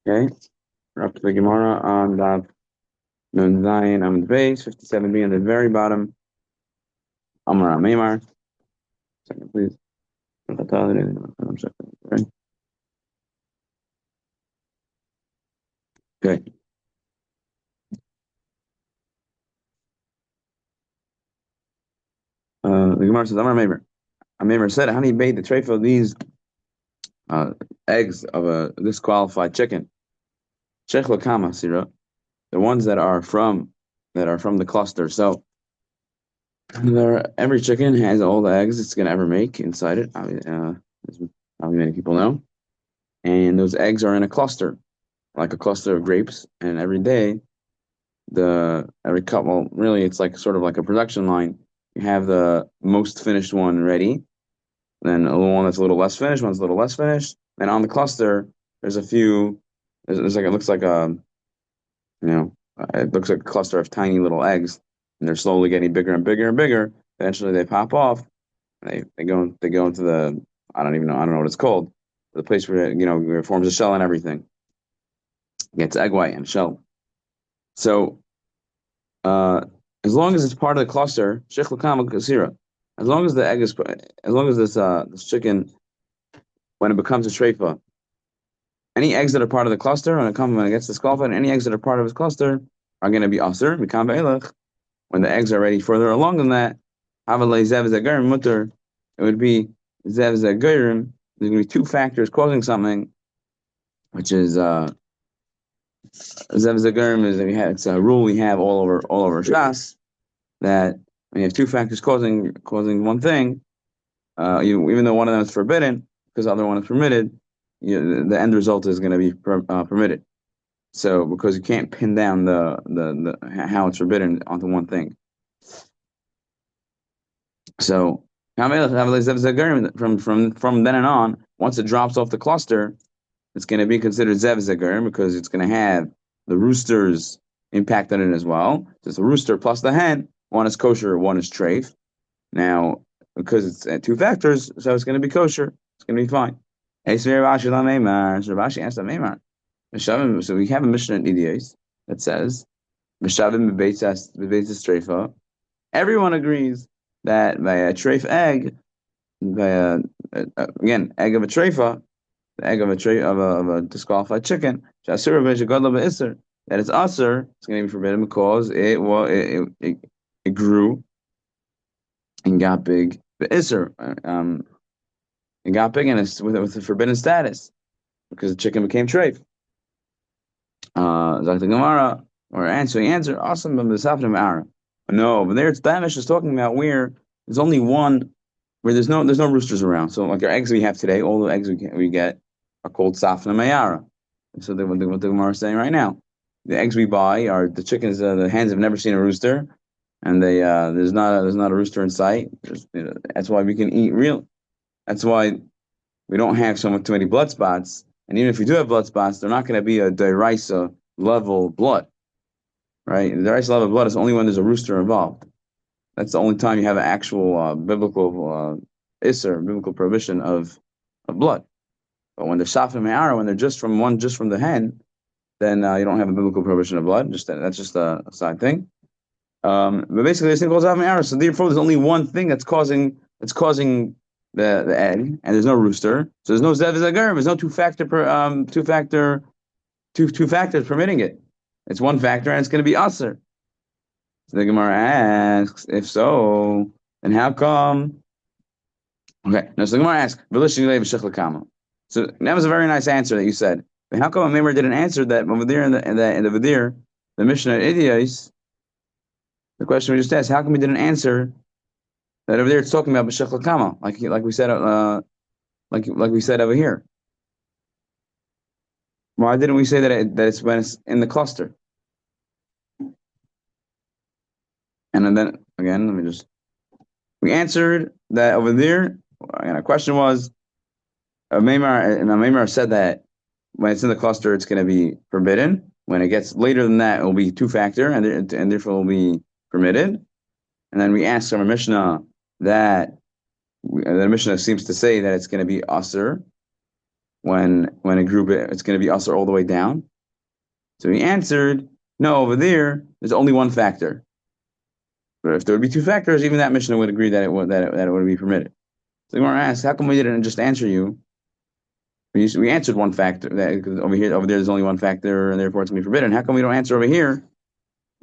Okay, we're up to the Gemara on Daf Nun Zayin on the base, 57b on the very bottom. Amar Amemar. Second, please. Okay. The Gemara says, Amar Amemar. Amemar said, how do you bait the tray for these eggs of a disqualified chicken? Shech Lakama Sira, the ones that are from the cluster. So every chicken has all the eggs it's gonna ever make inside it. As probably many people know, and those eggs are in a cluster, like a cluster of grapes. And every day, every cup, well, really, it's like sort of like a production line. You have the most finished one ready, then a one that's a little less finished, one's a little less finished. Then on the cluster, there's a few. There's like it looks like it looks like a cluster of tiny little eggs, and they're slowly getting bigger and bigger and bigger. Eventually, they pop off. They go into the I don't know what it's called, the place where where it forms a shell and everything. It gets egg white and shell. So as long as it's part of the cluster, shech l'kama kasira. As long as the egg is, as long as this chicken, when it becomes a treifa, any eggs that are part of the cluster, when it gets disqualified, any eggs that are part of its cluster are going to be aser, mikam ve'elach. When the eggs are ready further along than that, avalei zev zegarim mutter, it would be zev zegarim. There's going to be two factors causing something, which is zev zegarim is it's a rule we have all over Shas, that when you have two factors causing one thing, even though one of them is forbidden because the other one is permitted, the end result is going to be permitted. So because you can't pin down the how it's forbidden onto one thing. So from then and on, once it drops off the cluster, it's going to be considered zev zegar because it's going to have the rooster's impact on it as well. So it's the rooster plus the hen. One is kosher, one is treif. Now, because it's two factors, so it's going to be kosher. It's going to be fine. So Rashi asked Meimar. So we have a Mishnah in Idios that says, everyone agrees that by a treif egg, again, egg of a treifa, the egg of a disqualified chicken, that it's aser, it's going to be forbidden because it grew and got big. But iser, it got big and it's with a forbidden status because the chicken became treif. Dr. Gemara, or answer, awesome, but no, but there it's Damish is talking about where there's only one, where there's no roosters around. So like our eggs we have today, all the eggs we get are called Safna Mayara. So what the Gemara is saying right now, the eggs we buy are the chickens. The hens have never seen a rooster, and there's not a rooster in sight. That's why we can eat real. That's why we don't have too many blood spots. And even if we do have blood spots, they're not going to be a deraisa level blood, right? The deraisa level blood is only when there's a rooster involved. That's the only time you have an actual biblical biblical prohibition of blood. But when they're shafim me'ara, when they're just from the hen, then you don't have a biblical prohibition of blood. That's just a side thing. But basically, this thing goes shafim me'ara. So therefore, there's only one thing that's causing the egg, and there's no rooster. So there's no zev zegar. There's no two factors permitting it. It's one factor, and it's going to be aser. So the Gemara asks, if so, then how come? Okay, no. So the Gemara asks, so that was a very nice answer that you said. But how come Amemar didn't answer that over there in the Vidir, the Mishnah at Idios? The question we just asked, how come he didn't answer that over there? It's talking about b'shech l'kama, like we said, like we said over here. Why didn't we say that it's when it's in the cluster? And then again, we answered that over there. And our question was, Amemar said that when it's in the cluster, it's going to be forbidden. When it gets later than that, it will be two factor, and therefore will be permitted. And then we asked from a Mishnah that the Mishnah seems to say that it's going to be aser. when a group it's going to be usher all the way down? So he answered, no, over there's only one factor. But if there would be two factors, even that Mishnah would agree that it would be permitted. So the Gemara asks, how come we didn't just answer you? We answered one factor that over there's only one factor, and therefore it's going to be forbidden. How come we don't answer over here?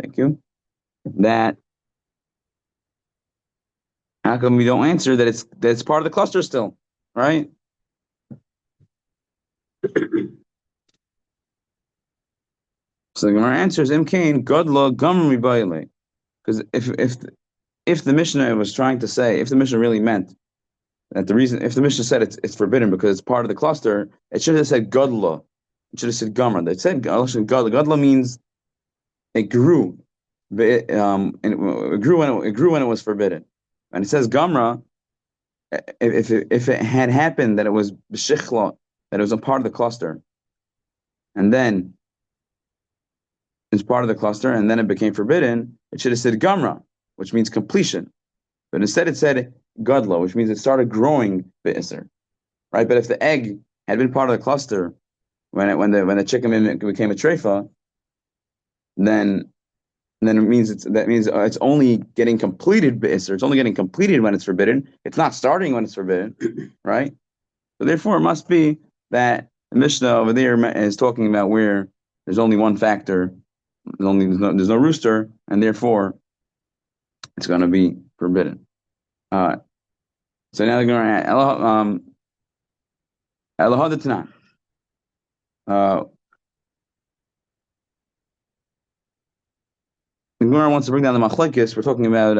Thank you. How come we don't answer that it's part of the cluster still, right? So the Gemara answers, Imkain Godla Gumri Baile. Because if the Mishnah was trying to say, if the Mishnah really meant that the reason, if the Mishnah said it's forbidden because it's part of the cluster, it should have said Godla. It should have said Gumra. It said Godla. Godla means it grew. It grew when it was forbidden. And it says Gumra, if it had happened that it was B'shichla, that it was a part of the cluster, and then it's part of the cluster, and then it became forbidden, it should have said Gumra, which means completion. But instead it said Gadla, which means it started growing Be'isr. Right? But if the egg had been part of the cluster when the chicken became a treifa, then it means it's only getting completed Be'isr. It's only getting completed when it's forbidden. It's not starting when it's forbidden, right? So therefore it must be that the Mishnah over there is talking about where there's only one factor, there's no rooster, and therefore it's going to be forbidden. So now they're going to add Elohad Tanan. The Gemara wants to bring down the machlekes. We're talking about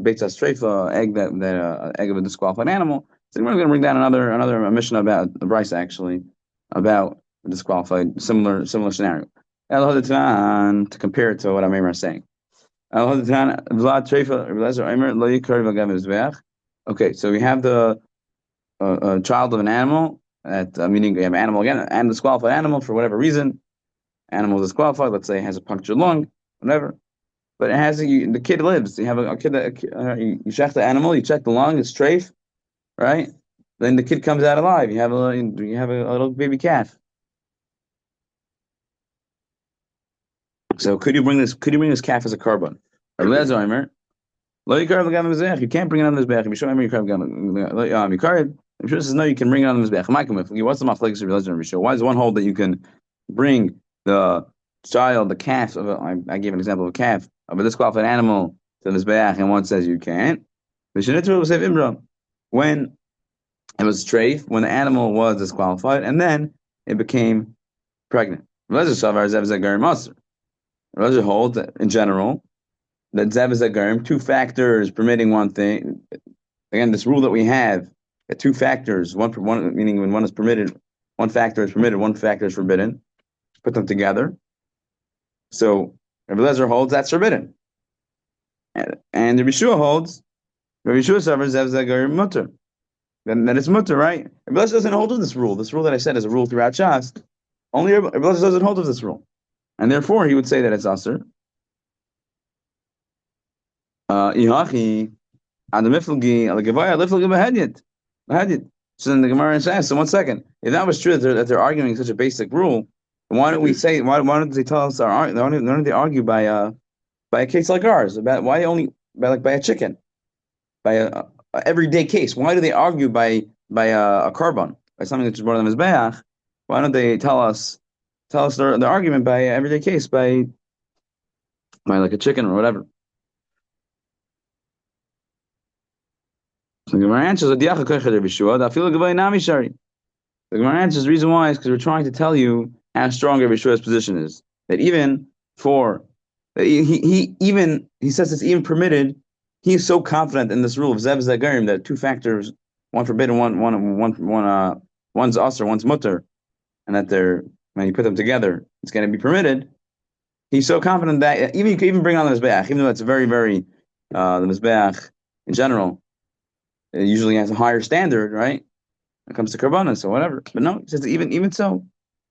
beitzas treifa, egg of a disqualified animal. So we're going to bring down another Mishnah about the Brisa, actually, about a disqualified, similar scenario. Elohad Tanan, to compare it to what Amir is saying. Okay, so we have the child of an animal, meaning we have an animal again, and disqualified animal for whatever reason. Animal is disqualified, let's say it has a punctured lung, whatever. But it has the kid lives. You have a kid you check the animal, you check the lung, it's strafe, right? Then the kid comes out alive. You have a little baby calf. So could you bring this calf as a carbon? You can't bring it on the mizbeach. Mishnah says no, you can bring it on the mizbeach. What's the machlekes of Elazar and Rishon? Why does one hold that you can bring the calf I gave an example of a calf of a disqualified animal to the mizbeach, and one says you can't? When it was treif, when the animal was disqualified, and then it became pregnant. Elazar holds that in general that zev is agarim, two factors permitting one thing. Again, this rule that we have, two factors, one meaning when one is permitted, one factor is permitted, one factor is forbidden. Put them together. So Rabbi Elazar holds that's forbidden, and Rabbi Yeshua holds. Rabbi Yeshua suffers zev is agarim mutter. Then it's mutter, right? Rabbi Elazar doesn't hold of this rule. This rule that I said is a rule throughout Shas. Only Rabbi Elazar doesn't hold of this rule. And therefore, he would say that it's aser. So then the Gemara says, so 1 second. If that was true that they're arguing such a basic rule, why don't we say? Why don't they tell us? Why don't they argue by a case like ours? About why only by a chicken, by a everyday case? Why do they argue by a carbon, by something that's brought on the mizbeach? Why don't they tell us the argument by everyday case, by like a chicken or whatever? So the Gemara answers, the Gemara answers the reason why is because we're trying to tell you how strong Rabbi Yeshua's position is. That even he says it's even permitted. He is so confident in this rule of zev zagarim that two factors, one forbidden, one's aser, one's mutter, and that when you put them together, it's going to be permitted. He's so confident that you can even bring on the mizbeach, even though it's very, very the mizbeach in general. It usually has a higher standard, right? When it comes to karbanas or whatever. But no, he says even so,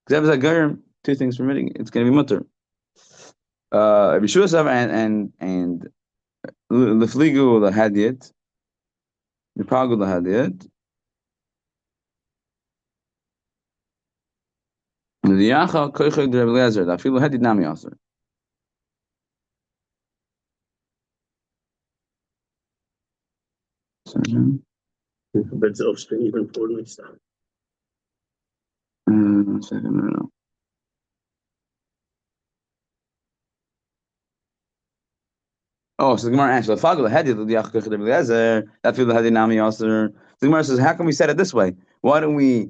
because two things permitting, it's going to be mutter. Rabbi Yeshua and lefligu lahadiyat, the pagu lahadiyat. L'diacha koicheg de Rebbe Eliezer, afilu hedid nami aser. But it's also even for Nissan. 1 second, no. Oh, so the Gemara answers, the Gemara says, how come we said it this way? Why don't we,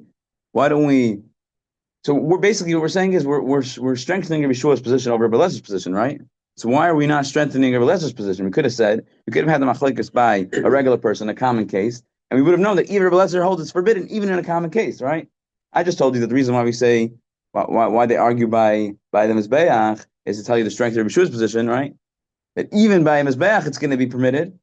so we're basically, what we're saying is we're strengthening Rabbi Shua's position over Rabbi Elazar's position, right? So why are we not strengthening Rabbi Elazar's position? We could have had the machlekes by a regular person, a common case, and we would have known that even Rabbi Elazar holds it's forbidden, even in a common case, right? I just told you that the reason why we say, why they argue by the Mizbeach is to tell you the strength of Rabbi Shua's position, right? That even by a Mizbeach, it's going to be permitted,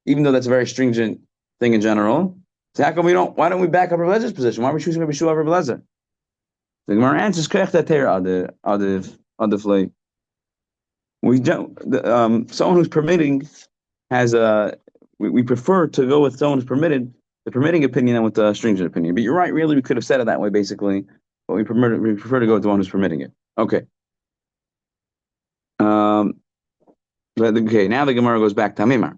even though that's a very stringent thing in general. So how come why don't we back up Rabbi Elazar's position? Why are we choosing Rabbi Shua over Rabbi Elazar? The Gemara answers, we don't, someone who's permitting has we prefer to go with someone who's permitted, the permitting opinion than with the stringent opinion. But you're right, really, we could have said it that way, basically, but we prefer to go with the one who's permitting it. Okay. Okay, now the Gemara goes back to Hamimar.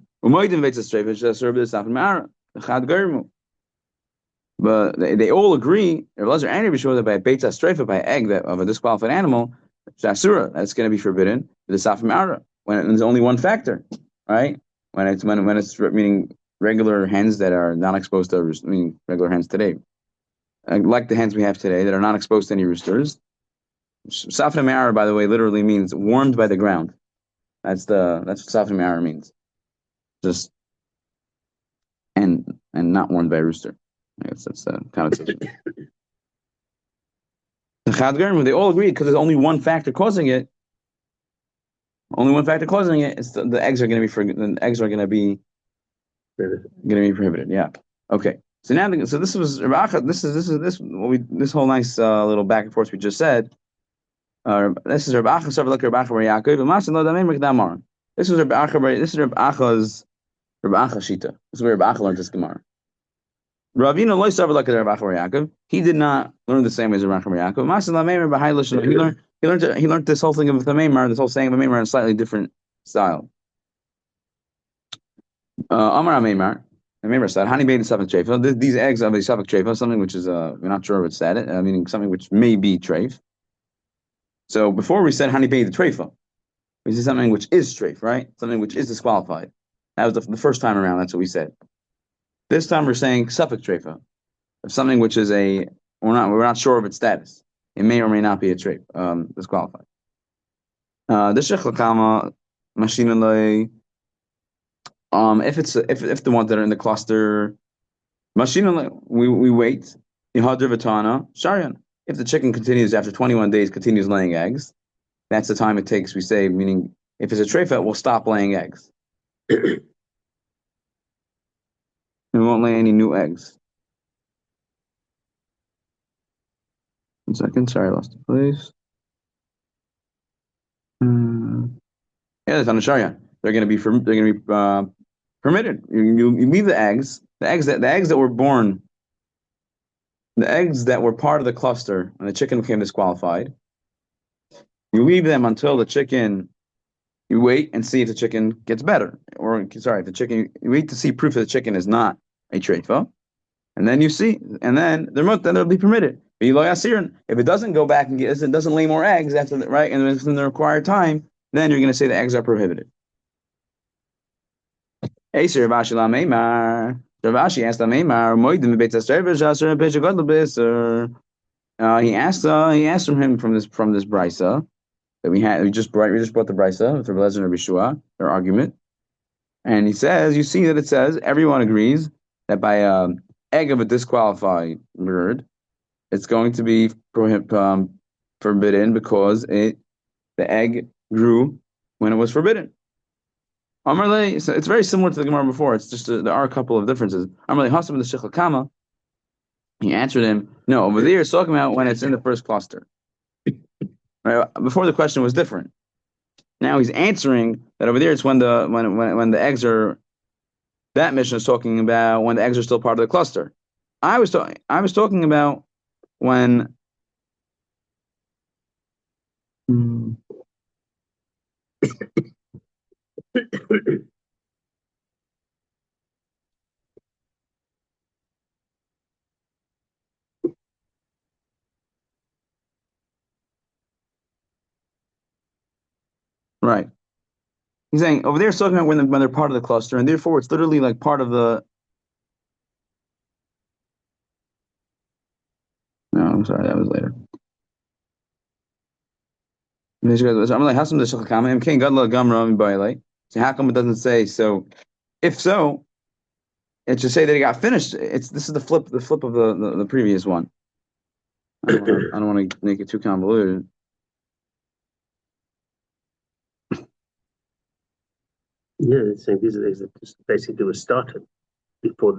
But they all agree, Elazar and Rabbi Shua, that by a beit streifa, by an egg of a disqualified animal, shasura, that's going to be forbidden. The safim ara, when there's only one factor, right? When it's meaning regular hens that are not exposed to, regular hens today, like the hens we have today that are not exposed to any roosters. Safim ara, by the way, literally means warmed by the ground. That's what safim ara means. Just and not warmed by a rooster. I guess that's kind of. They all agree because there's only one factor causing it. Only one factor causing it is the eggs are going to be prohibited. Yeah. Okay. So now, this was Rabbi. This whole nice little back and forth we just said. This is Rabbi Acha. Rabbi Yaakov. This was Rabbi Acha. This is Rabbi Acha's shita. This is where Rabbi Acha learned this Gemara. Ravina loy savar like Rabbi Yaakov. He did not learn the same way as Rabbi Yaakov. He learned this whole thing of the Meimar, this whole saying of the Meimar in a slightly different style. Amar Meimar, the Meimar said, "Hani bein safek treifa." These eggs of a safek treifa, something which is we're not sure if it's said it, meaning something which may be treif. So before we said Hani bein the treifa, we said something which is treif, right? Something which is disqualified. That was the first time around. That's what we said. This time we're saying safek treifa, of something which is we're not sure of its status. It may or may not be a treif, disqualified. The Yechezkal machinalei. If the ones that are in the cluster, machinalei, we wait. Ihadr v'tana sharian. If the chicken continues after 21 days, continues laying eggs, that's the time it takes. We say, meaning if it's a treifa, it will stop laying eggs. It won't lay any new eggs. 1 second, sorry, I lost the place. Yeah, that's on the Sharia. They're going to be permitted. You leave the eggs that were born, the eggs that were part of the cluster, and the chicken became disqualified. You leave them until the chicken. You wait and see if the chicken gets better, you wait to see proof that the chicken is not a treifa, and then you see, and then they'll be permitted. If it doesn't go back and it doesn't lay more eggs after that, right, and within the required time, then you're going to say the eggs are prohibited. Rav Ashi asked he asked from this brisa that we just brought the brisa with Rabbi Elazar and Rabbi Shua, their argument, and he says, you see that it says everyone agrees that by an egg of a disqualified bird, it's going to be forbidden because the egg grew when it was forbidden. Amarle, so it's very similar to the Gemara before. It's just there are a couple of differences. Amarle Hasam in the Yechezkal, he answered him, no, over there it's talking about when it's in the first cluster. Right? Before the question was different. Now he's answering that over there it's when the eggs are. That mission is talking about when the eggs are still part of the cluster. I was talking about when Right. He's saying over there it's talking about when they're part of the cluster, and therefore it's literally like part of the. No, I'm sorry, that was later. I'm like, how come it doesn't say so? If so, it should say that he got finished. This is the flip of the previous one. I don't want to make it too convoluted. Yeah, it's saying these are just basically were started before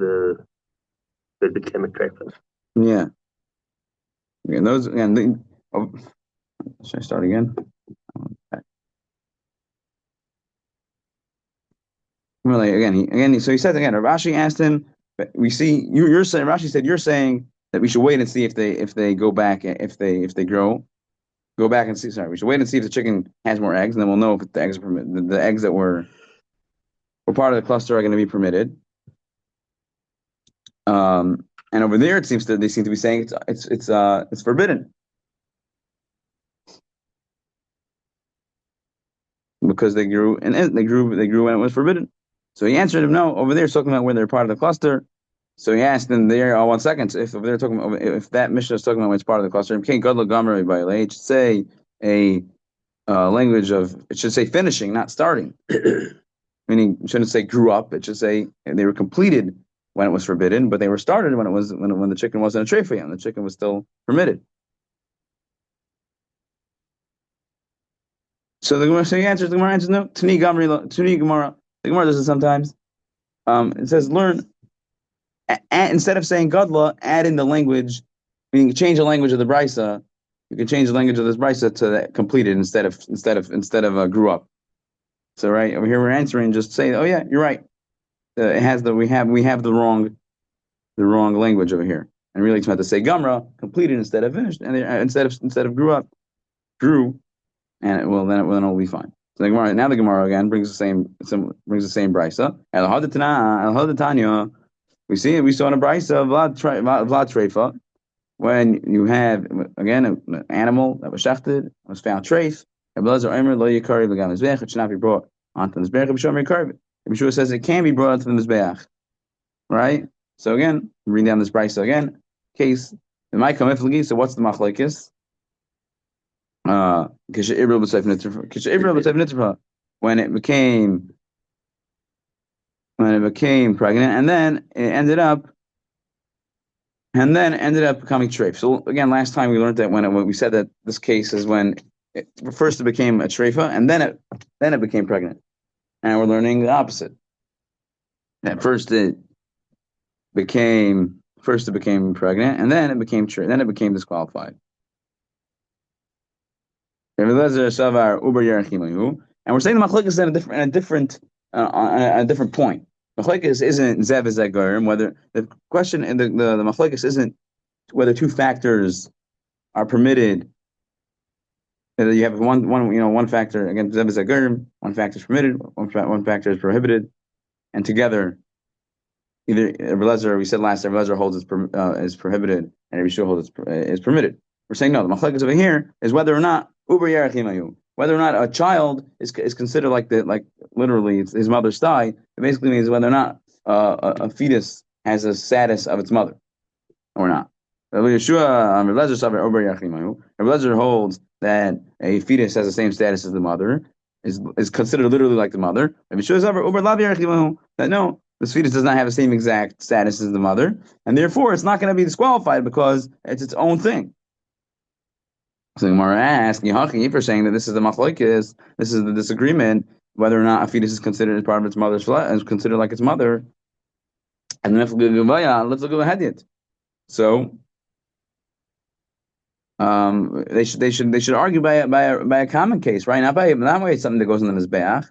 they became a traitor. Yeah. And those and should I start again? Okay. Really, so he said again. Rashi asked him. We see you're saying. Rashi said you're saying that we should wait and see if they go back if they grow. Go back and see. Sorry, we should wait and see if the chicken has more eggs, and then we'll know if the eggs are permitted. The eggs that were part of the cluster are going to be permitted. And over there, they seem to be saying it's forbidden because they grew when it was forbidden. So he answered him, no. Over there, it's talking about when they're part of the cluster. So he asked them there, 1 second, if over there talking about, if that Mishnah is talking about when it's part of the cluster, it should say a language of, it should say finishing, not starting. Meaning, it shouldn't say grew up. It should say they were completed when it was forbidden, but they were started when the chicken wasn't a treifa and the chicken was still permitted. So the Gemara answers no. Tuni Gemara. The Gemara does it sometimes. It says learn. Instead of saying gadla, add in the language. Meaning, change the language of the brisa. You can change the language of this brisa to that completed instead of grew up. So right over here we're answering, just say, oh yeah, you're right. It has we have the wrong language over here, and really it's meant to say gamra, completed instead of finished, and instead of grew, and then it'll be fine. So the Gemara again brings the same brisa. We saw in a brisa vlad treifa, when you have again an animal that was shechted, was found treif. It should not be brought onto the mizbeach. Yeshua says it can be brought onto the mizbeach, right? So again, reading down this brisa again. Case it might come iflagi. So what's the machlekes? When it became pregnant, and then it ended up becoming treif. So again, last time we learned that when we said that this case is when first it became a treifa, and then it became pregnant. And we're learning the opposite. At first it became pregnant, and then it became disqualified. And we're saying the machlekes at a different point. Machlekes isn't zev zegarim, whether the question in the machlekes isn't whether two factors are permitted. You have one factor, again, zev zegarim, one factor is permitted, one factor is prohibited, and together, either Rebbe we said last, Rebbe holds is prohibited, and Rebbe holds is permitted. We're saying no. The machlekes over here is whether or not whether or not a child is considered like literally it's his mother's thigh. It basically means whether or not a fetus has a status of its mother or not. Rebbe holds that a fetus has the same status as the mother, is considered literally like the mother. That no, this fetus does not have the same exact status as the mother, and therefore it's not going to be disqualified because it's its own thing. So Gemara asks, if you're saying that this is the machlokes, this is the disagreement, whether or not a fetus is considered as part of its mother's flesh, is considered like its mother, and then let's look at it. So they should argue by a common case, right? Not by something that goes in the mizbeach.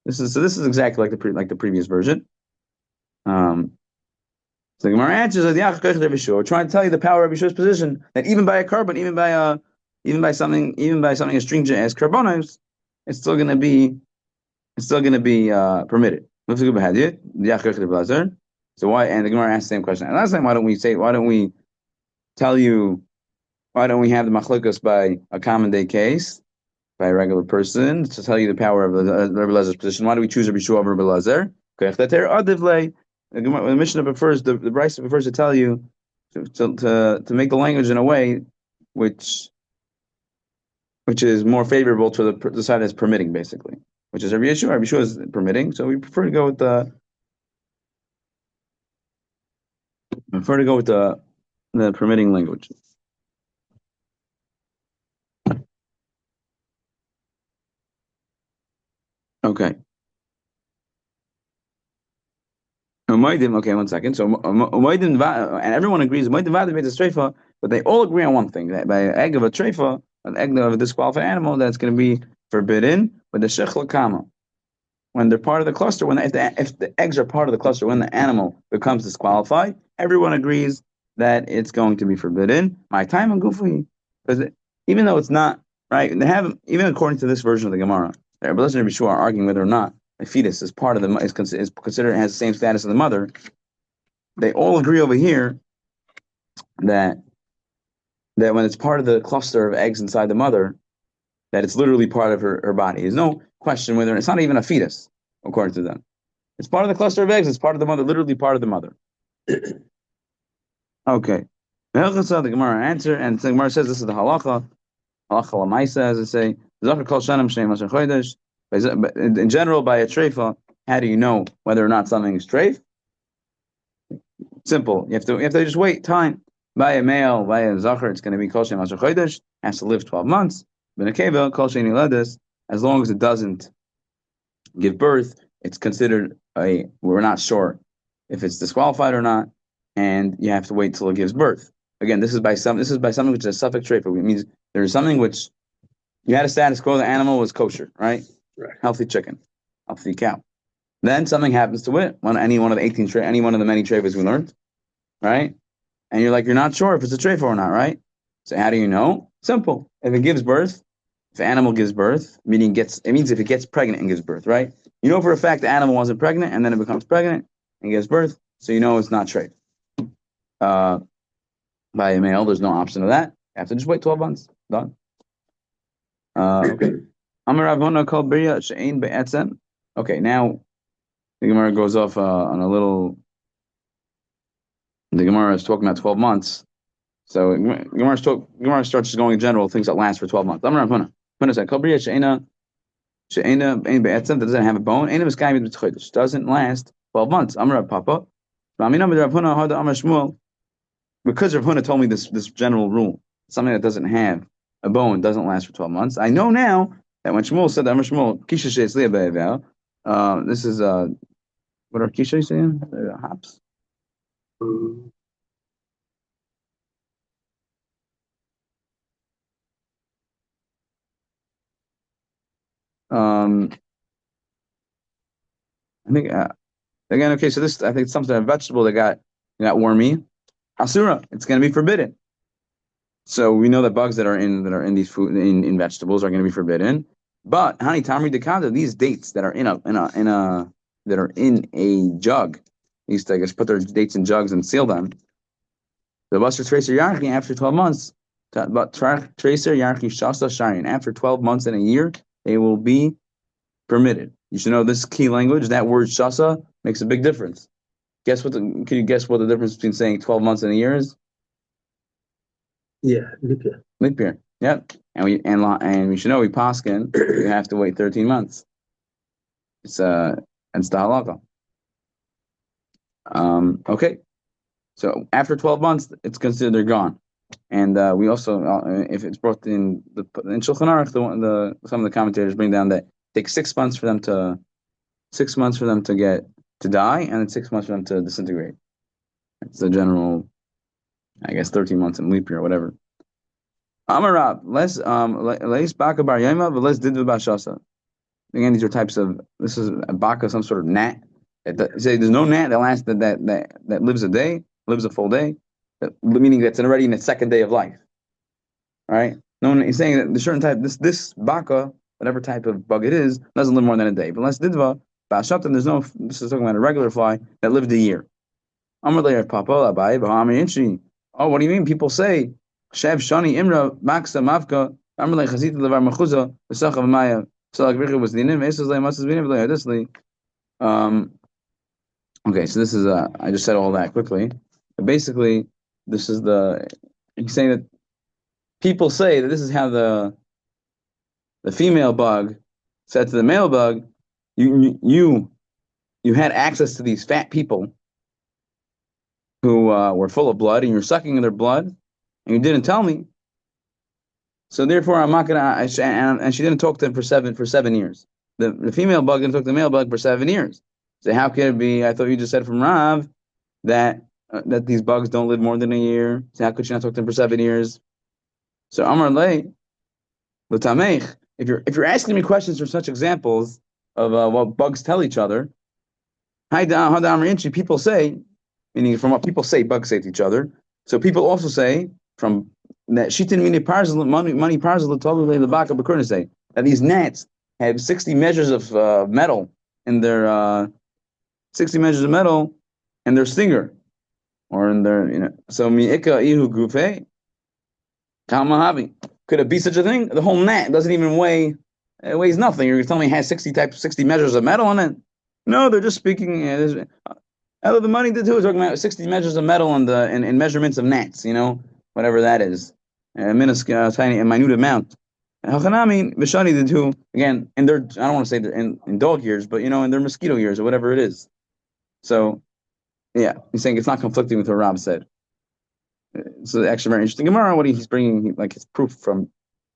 This is exactly like the previous version. So the Gemara answers, trying to tell you the power of Yeshua's position, that even by a carbon, even by even by something as stringent as karbonos, it's still going to be permitted. So why? And the Gemara asked the same question. And last time, why don't we have the machlokas by a common day case, by a regular person, to tell you the power of Rebbe Lezer's position? Why do we choose Rebbe Shua over Rebbe Lezer? The Mishnah prefers, the Brisa prefers to tell you to make the language in a way which is more favorable to the side that's permitting, basically, which is Rabbi Yeshua. Rabbi Yeshua is permitting, so we prefer to go with the permitting language. Okay. Okay, one second. So, and everyone agrees, but they all agree on one thing, that by an egg of a treifa, an egg of a disqualified animal, that's going to be forbidden, but the shechla kama, when they're part of the cluster, if the eggs are part of the cluster, when the animal becomes disqualified, everyone agrees that it's going to be forbidden. My time on Gufi, because even though it's not, right, even according to this version of the Gemara, Rabbi Lezer and Rabbi Shua are arguing whether or not a fetus is part of is considered has the same status as the mother. They all agree over here that when it's part of the cluster of eggs inside the mother, that it's literally part of her body. There's no question whether it's not even a fetus, according to them. It's part of the cluster of eggs. It's part of the mother, literally part of the mother. Okay. The Gemara answer, and the Gemara says this is the halacha. Halacha lamaisa, as it say. In general, by a treifa, how do you know whether or not something is treif? Simple. You have to just wait time. By a male, by a zachar, it's going to be kol shem asher chodesh, has to live 12 months. But a keva, kol sheni ledes, as long as it doesn't give birth, it's considered we're not sure if it's disqualified or not, and you have to wait till it gives birth. Again, this is by something which is a suffix treifa. It means there is something which you had a status quo, the animal was kosher, right? Healthy chicken, healthy cow. Then something happens to it, any one of the many treifas we learned, right? And you're not sure if it's a treifa or not, right? So how do you know? Simple. If it gives birth, if an animal gives birth, it means if it gets pregnant and gives birth, right? You know for a fact the animal wasn't pregnant, and then it becomes pregnant and gives birth, so you know it's not treif. By a male, there's no option of that. You have to just wait 12 months. Done. Okay. Okay, now the Gemara goes off on a little. The Gemara is talking about 12 months. So Gemara starts going in general, things that last for 12 months. That doesn't have a bone. Doesn't last 12 months. Because Rav Huna told me this general rule, something that doesn't have a bone doesn't last for 12 months. I know now that when Shmuel said that, Shmuel, Kisha she's liya, this is what are Kisha saying? Hops. I think again. Okay, so this I think it's some sort of vegetable that got wormy. Asura, it's going to be forbidden. So we know that bugs that are in these food in vegetables are going to be forbidden. But honey tamri dekada, these dates that are in a jug, they used to I guess put their dates in jugs and seal them. The Buster Tracer Yarchi after 12 months, but Tracer Yarchi Shasta Sharin after 12 months in a year, they will be permitted. You should know this key language. That word Shasa makes a big difference. Can you guess what the difference between saying 12 months and a year is? Yeah, leap year. Leap year. Yep. And we should know we paskin, you have to wait 13 months. It's the halakha. Okay. So after 12 months, it's considered they're gone. And we also, if it's brought in Shulchan Aruch, some of the commentators bring down that it takes 6 months for them to die, and then 6 months for them to disintegrate. It's the general, I guess, 13 months in leap year or whatever. Amarab, less baka bar yoma, but less didva bashasa. Again, these are types of. This is a baka, some sort of gnat. Say there's no gnat that lives a full day, meaning that's already in its second day of life. Right? No one, he's saying that the certain type, this baka, whatever type of bug it is, doesn't live more than a day. But unless didva, ba'ashatan, there's no. This is talking about a regular fly that lived a year. Amar le'er papa abai b'ha'amri inchi. Oh, what do you mean? People say shev shani imra maksa mavka. Amar le'chazita levar mechuza v'sachav maya. So like Richa was dinim. Esos le'masas binim v'le'adisli. Okay, so this is I just said all that quickly. But basically, this is he's saying that people say that this is how the female bug said to the male bug, you had access to these fat people who were full of blood, and you're sucking their blood, and you didn't tell me. So therefore, I'm not gonna. And she didn't talk to him for 7 years. The female bug didn't talk to the male bug for 7 years. So how could it be? I thought you just said from Rav that these bugs don't live more than a year. So how could she not talk to him for 7 years? So Amar Lei, L'tamech. If you're asking me questions from such examples of what bugs tell each other, people say, meaning from what people say, bugs say to each other. So people also say from that shitin mini parzel money parzel totally the back of a say that these gnats have 60 measures of metal in their 60 measures of metal in their stinger or in their so mi'ika ihu gufe kamahavi. Could it be such a thing? The whole gnat doesn't even weigh. It weighs nothing. You're telling me it has 60 measures of metal in it? No, they're just speaking. The money did too is talking about 60 measures of metal in measurements of gnats. Whatever that is, a minuscule, tiny, a minute amount. Hachanami Bishani did too. Again, in their, I don't want to say in dog years, but in their mosquito years or whatever it is. So, yeah, he's saying it's not conflicting with what Rob said. So actually very interesting Gemara. What he's bringing, like his proof from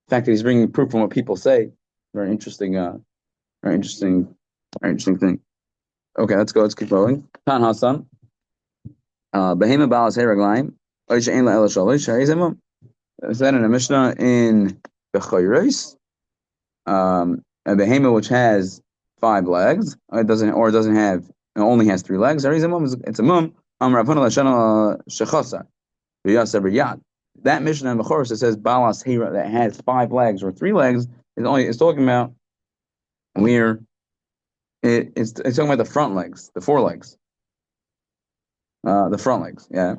the fact that he's bringing proof from what people say. Very interesting, very interesting thing. Okay, let's go. Let's keep going. Tan Hassan, Behema Balas Heraglaim, Oisha Ein La Ela Shalish Harizimum. Is that in a Mishnah in Bechayros? A Behema which has 5 legs, it only has 3 legs. Harizimum, it's a mum. Rav Huna Lashana Shechasa. That Mishnah in Bechoros that says Balas Hera that has 5 legs or 3 legs is talking about where it's talking about the front legs, the 4 legs, the front legs, yeah.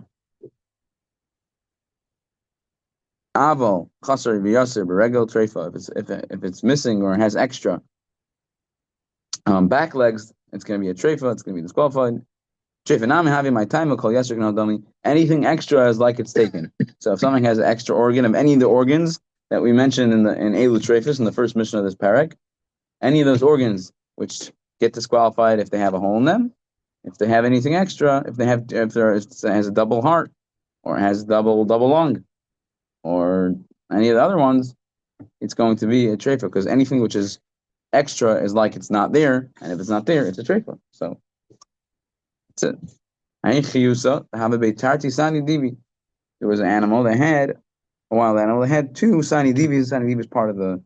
Aval Chasar V'Yasir B'Regel Treifa. If it's missing or has extra back legs, it's going to be a treifa. It's going to be disqualified. Anything extra is like it's taken. So if something has an extra organ of any of the organs that we mentioned in Elu Treifus in the first mission of this parak, any of those organs which get disqualified if they have a hole in them, if they have anything extra, if it has a double heart, or it has double lung, or any of the other ones, it's going to be a treifa because anything which is extra is like it's not there, and if it's not there, it's a treifa. So. That's it. There was an animal that had a wild animal that had 2 sani divis. Sani divi is part of the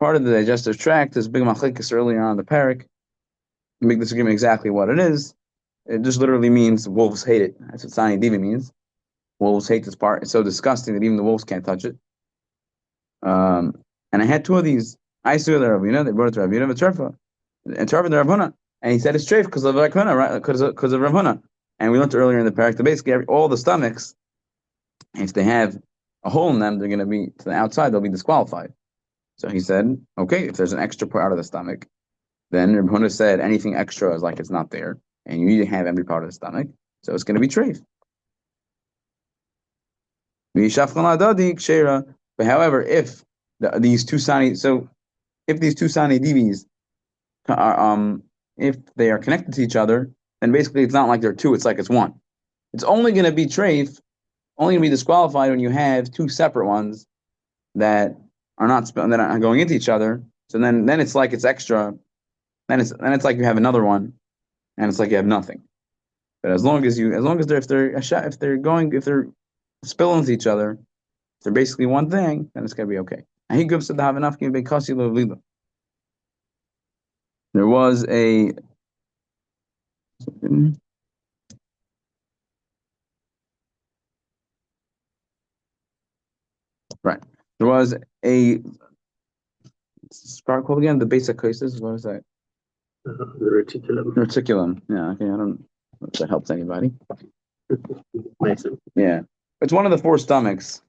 digestive tract. There's big machlekes earlier on the parak. Big disagreement exactly what it is. It just literally means wolves hate it. That's what sani divi means. Wolves hate this part. It's so disgusting that even the wolves can't touch it. And I had 2 of these. I saw the Ravina. They brought it to Ravina v'Terfa. And Terfa the Ravuna. And he said it's treif because of Rav Huna, right? Because of Rav Huna. And we learned earlier in the parak that basically all the stomachs, if they have a hole in them, they're going to be to the outside. They'll be disqualified. So he said, okay, if there's an extra part of the stomach, then Rav Huna said anything extra is like it's not there, and you need to have every part of the stomach. So it's going to be treif. But however, if these 2 sani divis are if they are connected to each other, then basically it's not like they're 2, it's like it's 1. It's only going to be treif, only going to be disqualified when you have 2 separate ones that are not going into each other. So then it's like it's extra. Then it's like you have another one, and it's like you have nothing. But as long as they're spilling into each other, if they're basically one thing, then it's going to be okay. And he gives to the Havanafki Bekasi Lila. There was a right. There was a part called again, the basic cases. What is that? The reticulum. Reticulum. Yeah, okay, I don't know if that helps anybody. Mason. Yeah. It's one of the four stomachs.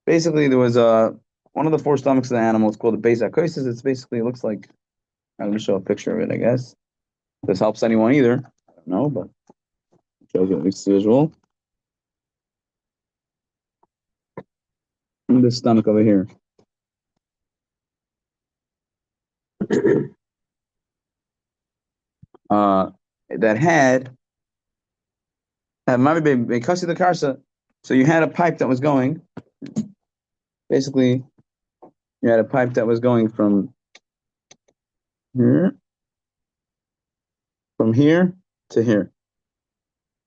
Basically, there was one of the four stomachs of the animal. It's called the basic cases. It's basically, it looks like, I'm going to show a picture of it, I guess. If this helps anyone either. I don't know, but it shows you at least visual. And this stomach over here. That had the karsa. So you had a pipe that was going. Basically, you had a pipe that was going from here to here.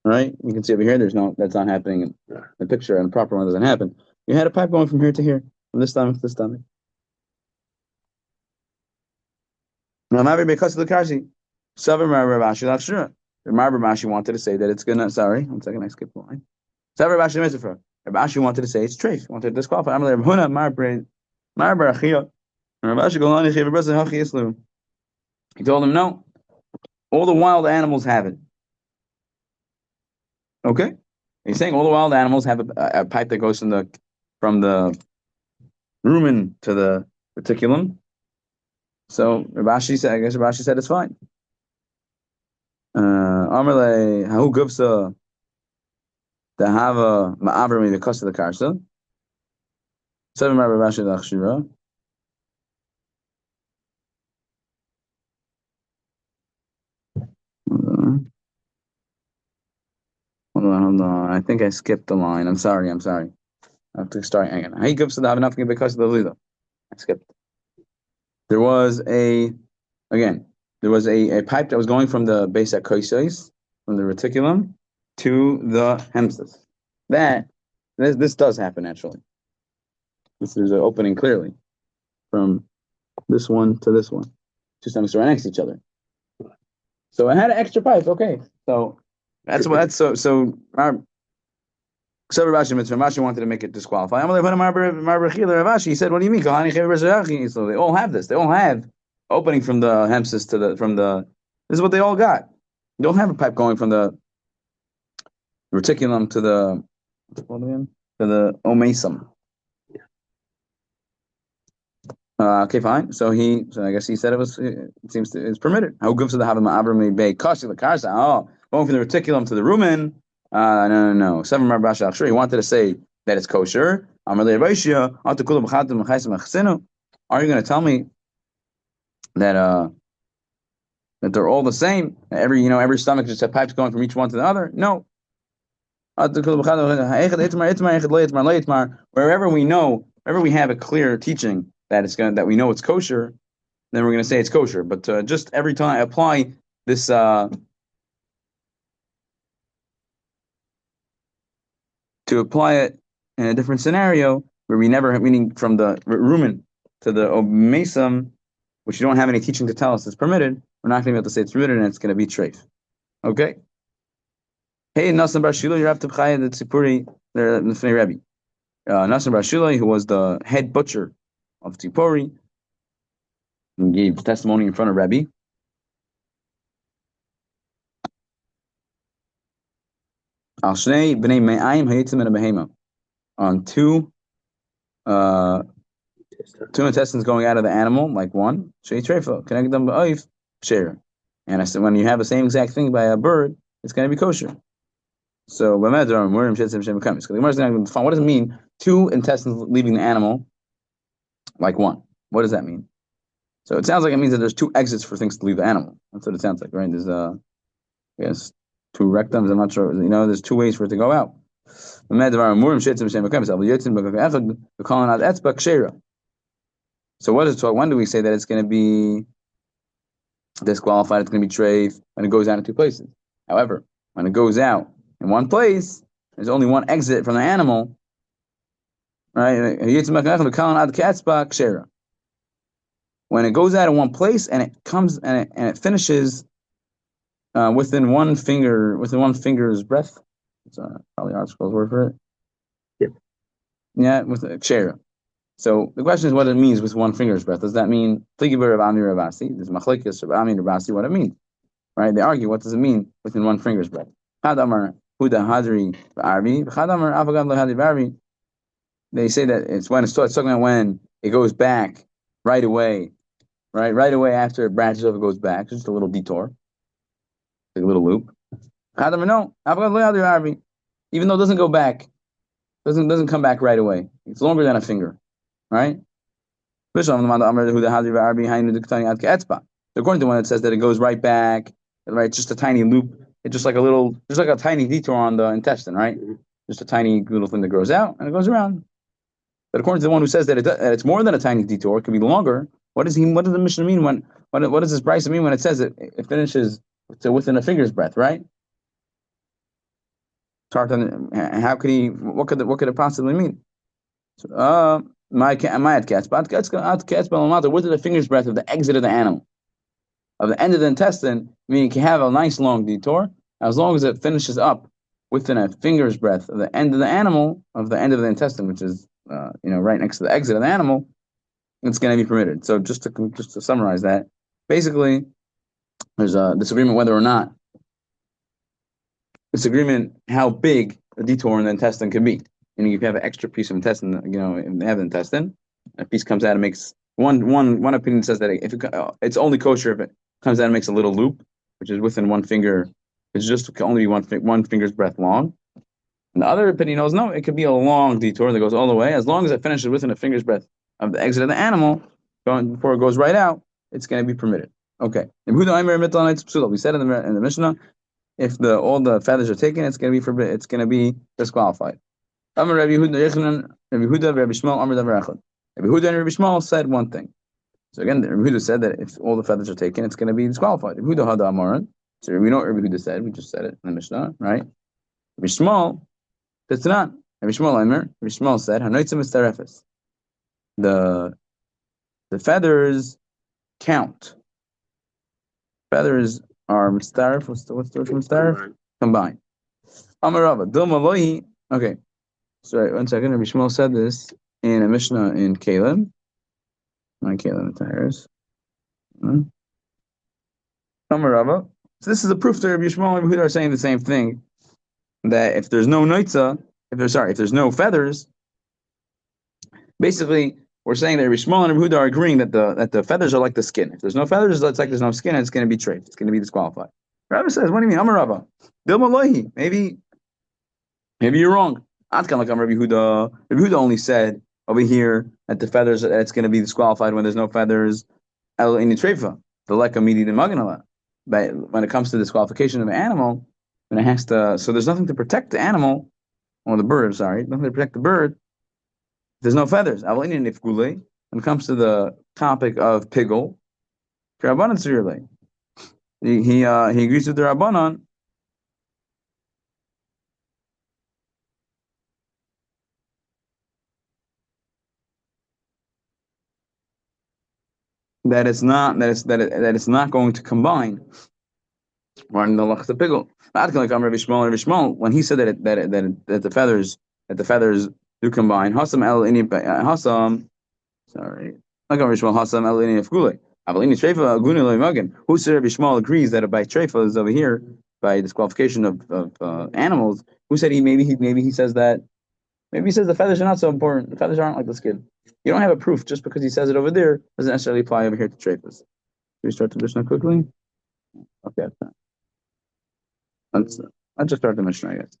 All right, you can see over here. That's not happening in the picture, and the proper one doesn't happen. You had a pipe going from here to here, from this stomach to this stomach. Now, because of the karsi, Rabashi wanted to say that it's gonna. Sorry, 1 second, I skipped the line. Rabashi wanted to say it's treif. Wanted to disqualify. He told him no. All the wild animals have it. Okay, he's saying all the wild animals have a pipe that goes from the rumen to the reticulum. So Rabashi said it's fine. Amarle hahu guvsa dahava ma'avra because of the karsa. Seven Rabashi lachshira. Hold on. I think I skipped the line. I'm sorry. I have to start again. He gives to have nothing because of the lila. I skipped. There was a pipe that was going from the basic koisos, from the reticulum, to the hemsys. This does happen naturally. There's an opening clearly from this one to this one. Two stomachs are right next to each other. So it had an extra pipe. Okay, so that's so. So Rashi wanted to make it disqualify. He said, "What do you mean? So they all have this. They all have opening from the hemsys to the. This is what they all got. You don't have a pipe going from the reticulum to the omesum. Okay, fine. So I guess he said it's permitted. How good for the have Abram Bay Kashi the Karsa? Oh, going from the reticulum to the rumen. No. Seven Rabashi. Sure, he wanted to say that it's kosher. Are you going to tell me that they're all the same? Every stomach just have pipes going from each one to the other? No. Wherever we have a clear teaching that we know it's kosher, then we're going to say it's kosher. But just every time I apply this to apply it in a different scenario where we never, meaning from the rumen to the omesum, which you don't have any teaching to tell us is permitted, we're not going to be able to say it's permitted, and it's going to be treif. Okay. Hey, Nasan Bar Shila, you're after B'chaya the Tzipuri, the Nefnei Rebbe. Nasan Bar Shila, who was the head butcher of Tzipuri, and gave testimony in front of Rebbe. Al Shnei B'nei Me'ayim Hayitzim and Behema. On two intestines going out of the animal, like one, Shei Treifo, connect them ba'oif, share. And I said, when you have the same exact thing by a bird, it's going to be kosher. So, what does it mean? Two intestines leaving the animal, like one. What does that mean? So it sounds like it means that there's two exits for things to leave the animal. That's what it sounds like, right? There's I guess two rectums. I'm not sure. There's two ways for it to go out. So what is it? When do we say that it's going to be disqualified? It's going to be treif when it goes out in two places. However, when it goes out in one place, there's only one exit from the animal, right? When it goes out in one place and it comes and it finishes within one finger's breadth. It's probably ArtScroll's word for it. Yep. Yeah, with a kshera. So the question is what it means with one finger's breadth. Does that mean Tigibur Rav Ami Rav Asi? There's Machlekes Rav Ami Rav Asi, what it means. Right? They argue what does it mean within one finger's breadth. Hadamar Huda Hadri Arbi, Hadamar Avagad Lahadi Barbi. They say that it's talking about when it goes back right away. Right away after it branches off, it goes back. It's just a little detour. Like a little loop. Hadamar no, Avagad Lahadi Barbi. Even though it doesn't go back, doesn't come back right away. It's longer than a finger. Right? According to one, it says that it goes right back, right? Just a tiny loop. It's just like a tiny detour on the intestine, right? Just a tiny little thing that grows out and it goes around. But according to the one who says that it's more than a tiny detour, it could be longer. What does the Mishnah mean what does this Brisa mean when it says it finishes to within a finger's breadth, right? It's hard to, how could he? What could it possibly mean? So, within the finger's breadth of the exit of the animal, of the end of the intestine, meaning it can have a nice long detour, as long as it finishes up within a finger's breadth of the end of the animal, of the end of the intestine, which is right next to the exit of the animal, it's going to be permitted. So just to summarize that, basically, there's a disagreement whether or not how big a detour in the intestine can be. If you have an extra piece of intestine, and they have the intestine, a piece comes out and makes one opinion says that if it's only kosher if it comes out and makes a little loop, which is within one finger. It's just can only be one finger's breadth long. And the other opinion knows no, it could be a long detour that goes all the way, as long as it finishes within a finger's breadth of the exit of the animal, before it goes right out, it's going to be permitted. Okay. We said in the Mishnah, if all the feathers are taken, it's going to be forbidden. It's going to be disqualified. Rabbi Yehuda and Rabbi Shmuel said one thing. So again, Rabbi Yehuda said that if all the feathers are taken, it's going to be disqualified. So we know what Rabbi Yehuda said. We just said it in the Mishnah, right? Rabbi Shmuel, it's not. Rabbi Shmuel said, the feathers count. Feathers are mistaref. What's the word for mistaref? Combined. Amarava Dilma Lohi. Okay. Sorry, one second. Rabbi Shmuel said this in a Mishnah in Kollel. Not Kollel, the tires. Amarava. So this is a proof that Rabbi Shmuel and Rabbi Yehuda are saying the same thing. That if there's no noitza, if there's no feathers, basically we're saying that Rabbi Shmuel and Rabbi Yehuda are agreeing that the feathers are like the skin. If there's no feathers, it's like there's no skin, and it's going to be treif. It's going to be disqualified. Rabbi says, "What do you mean, Amarava? Dilma Lohi. Maybe you're wrong. Atkan like Rabbi Yehuda. Rabbi Yehuda only said over here that the feathers that it's going to be disqualified when there's no feathers. El in treifa the leka midi de maganala. But when it comes to disqualification of an animal, when it has to, so there's nothing to protect the animal or the bird. Sorry, nothing to protect the bird. There's no feathers. When it comes to the topic of piggle, he agrees with the Rabbanon that it's not going to combine. When he said that the feathers do combine, sorry. Who said Rabbi Shmuel agrees that by treifa is over here by disqualification of animals? Who said maybe he says that maybe he says the feathers are not so important. The feathers aren't like the skin. You don't have a proof just because he says it over there doesn't necessarily apply over here to treifas. Should we start the Mishnah quickly? Okay, let's just start the Mishnah, I guess.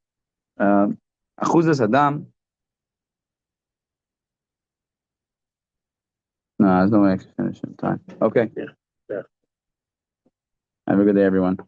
Achuzas Adam. No, there's no way I can finish in time. Okay. Yeah. Have a good day, everyone.